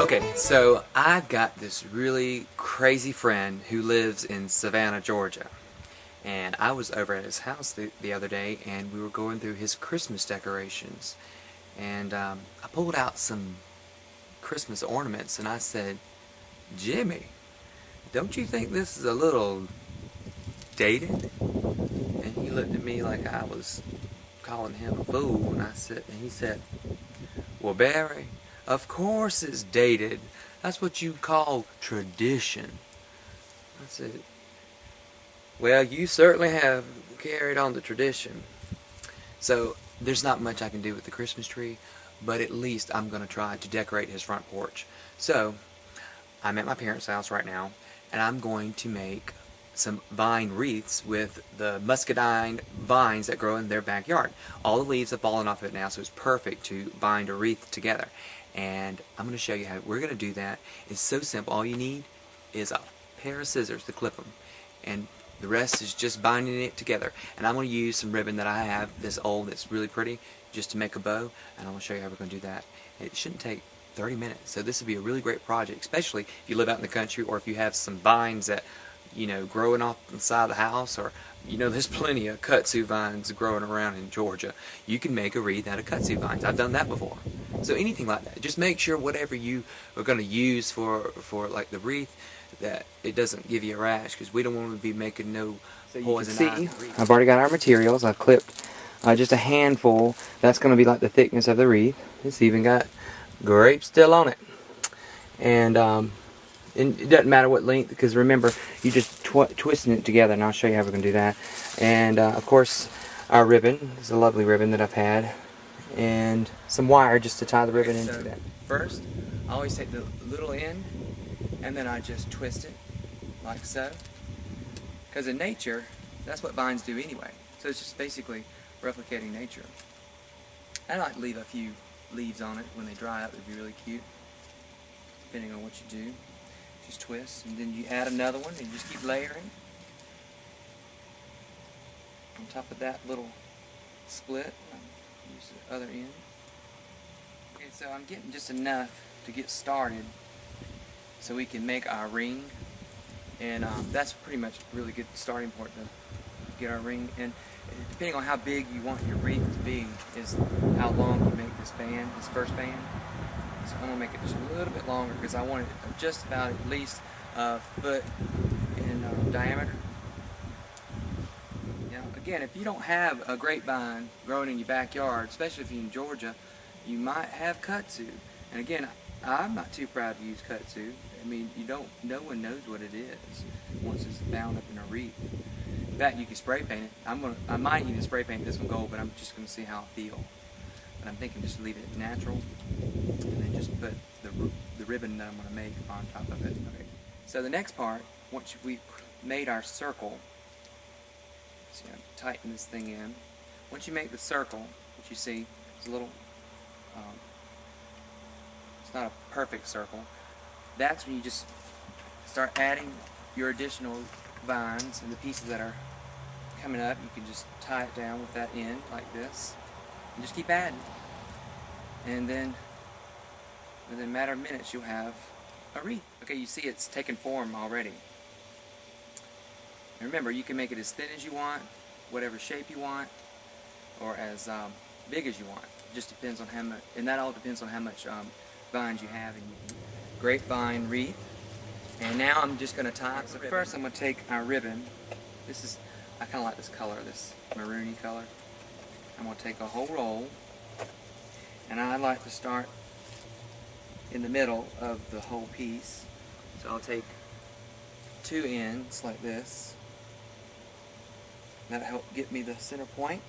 Okay, so I've got this really crazy friend who lives in Savannah, Georgia. And I was over at his house the other day, and we were going through his Christmas decorations. And I pulled out some Christmas ornaments, and I said, "Jimmy, don't you think this is a little dated?" And he looked at me like I was calling him a fool, and he said, "Well, Barry, of course it's dated. That's what you call tradition." I said, "Well, you certainly have carried on the tradition." So there's not much I can do with the Christmas tree, but at least I'm going to try to decorate his front porch. So I'm at my parents' house right now, and I'm going to make some vine wreaths with the muscadine vines that grow in their backyard. All the leaves have fallen off of it now, so it's perfect to bind a wreath together. And I'm going to show you how we're going to do that. It's so simple. All you need is a pair of scissors to clip them, and the rest is just binding it together. And I'm going to use some ribbon that I have, this old, that's really pretty, just to make a bow, and I'm going to show you how we're going to do that. It shouldn't take 30 minutes, so this would be a really great project, especially if you live out in the country, or if you have some vines that, you know, growing off the side of the house, or, you know, there's plenty of kudzu vines growing around in Georgia. You can make a wreath out of kudzu vines. I've done that before. So anything like that. Just make sure whatever you are going to use for like the wreath, that it doesn't give you a rash, because we don't want to be making no poison ivy. I've already got our materials. I've clipped just a handful. That's going to be like the thickness of the wreath. It's even got grapes still on it. And it doesn't matter what length, because remember, you just twisting it together, and I'll show you how we're going to do that. And of course, our ribbon is a lovely ribbon that I've had, and some wire just to tie the ribbon into that. First, I always take the little end, and then I just twist it like so, because in nature, that's what vines do anyway. So it's just basically replicating nature. I like to leave a few leaves on it. When they dry up, it'd be really cute, depending on what you do. Just twist, and then you add another one, and you just keep layering on top of that little split. Use the other end. Okay, so I'm getting just enough to get started so we can make our ring, and that's pretty much a really good starting point to get our ring. And depending on how big you want your wreath to be is how long you make this band, this first band. So I'm going to make it just a little bit longer, because I want it just about at least a foot in diameter. Now, again, if you don't have a grapevine growing in your backyard, especially if you're in Georgia, you might have kudzu. And again, I'm not too proud to use kudzu. I mean, no one knows what it is once it's bound up in a wreath. In fact, you can spray paint it. I might even spray paint this one gold, but I'm just going to see how I feel. But I'm thinking just leave it natural, and then just put the ribbon that I'm going to make on top of it. Okay. So the next part, once we've made our circle, see, I'm tighten this thing in. Once you make the circle, what you see is a little, it's not a perfect circle. That's when you just start adding your additional vines and the pieces that are coming up. You can just tie it down with that end like this, and just keep adding. And then within a matter of minutes you'll have a wreath. Okay, you see it's taken form already. And remember, you can make it as thin as you want, whatever shape you want, or as big as you want. It just depends on how much, and that all depends on how much vines you have in your grapevine wreath. And now I'm just going to tie it. So first I'm going to take our ribbon. I kind of like this color, this maroony color. I'm going to take a whole roll, and I like to start in the middle of the whole piece. So I'll take two ends like this. That'll help get me the center point.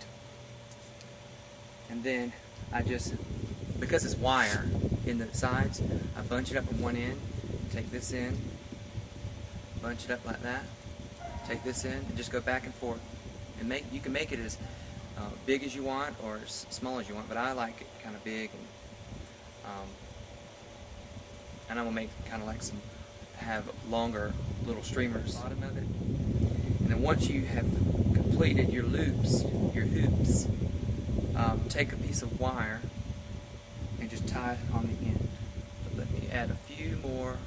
And then I just, because it's wire in the sides, I bunch it up on one end, take this end, bunch it up like that, take this end, and just go back and forth. And you can make it as big as you want or as small as you want, but I like it kind of big, and I'm gonna make kind of like have longer little streamers bottom of it. And then once you have completed your loops, your hoops, take a piece of wire and just tie it on the end. But let me add a few 4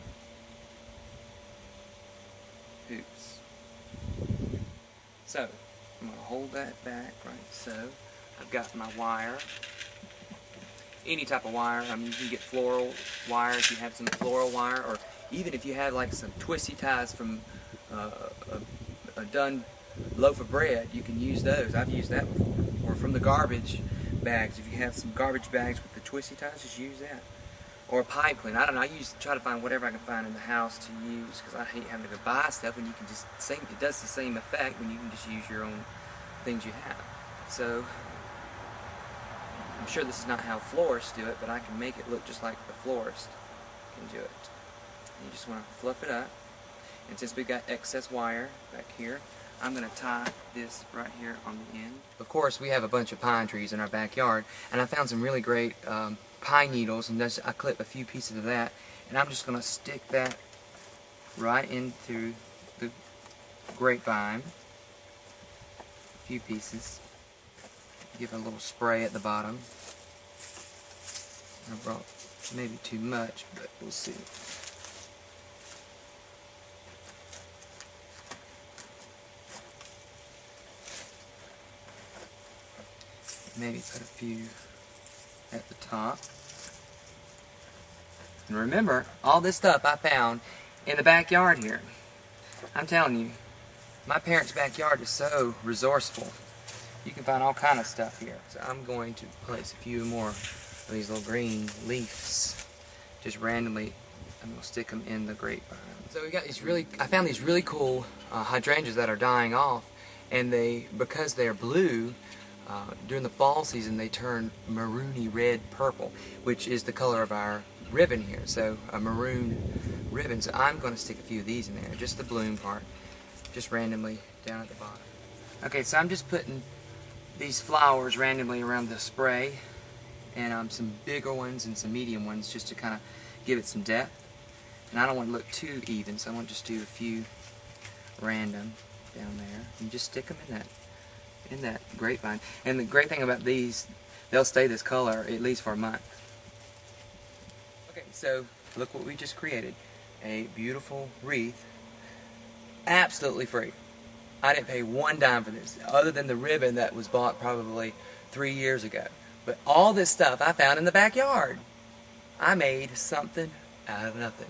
hoops. So, I'm going to hold that back right so. I've got my wire. Any type of wire. I mean, you can get floral wire if you have some floral wire, or even if you have like some twisty ties from a done loaf of bread, you can use those. I've used that before. Or from the garbage bags. If you have some garbage bags with the twisty ties, just use that. Or a pipe cleaner. I don't know. I try to find whatever I can find in the house to use, because I hate having to go buy stuff when you can just it does the same effect when you can just use your own things you have. So I'm sure this is not how florists do it, but I can make it look just like the florist can do it. You just want to fluff it up. And since we've got excess wire back here, I'm going to tie this right here on the end. Of course, we have a bunch of pine trees in our backyard, and I found some really great pine needles, and I clip a few pieces of that, and I'm just going to stick that right into the grapevine. A few pieces. Give it a little spray at the bottom. I brought maybe too much, but we'll see. Maybe put a few at the top. And remember, all this stuff I found in the backyard here. I'm telling you, my parents' backyard is so resourceful. You can find all kind of stuff here. So I'm going to place a few more of these little green leaves. Just randomly, I'm going to stick them in the grapevine. So we got these I found these really cool hydrangeas that are dying off, and because they're blue, during the fall season they turn maroony red purple, which is the color of our ribbon here. So a maroon ribbon. So I'm going to stick a few of these in there, just the bloom part, just randomly down at the bottom. Okay, so I'm just putting these flowers randomly around the spray, and some bigger ones and some medium ones, just to kind of give it some depth. And I don't want to look too even, so I want to just do a few random down there, and just stick them in that grapevine. And the great thing about these, they'll stay this color at least for a month. Okay, so look what we just created. A beautiful wreath, absolutely free. I didn't pay one dime for this, other than the ribbon that was bought probably 3 years ago. But all this stuff I found in the backyard. I made something out of nothing.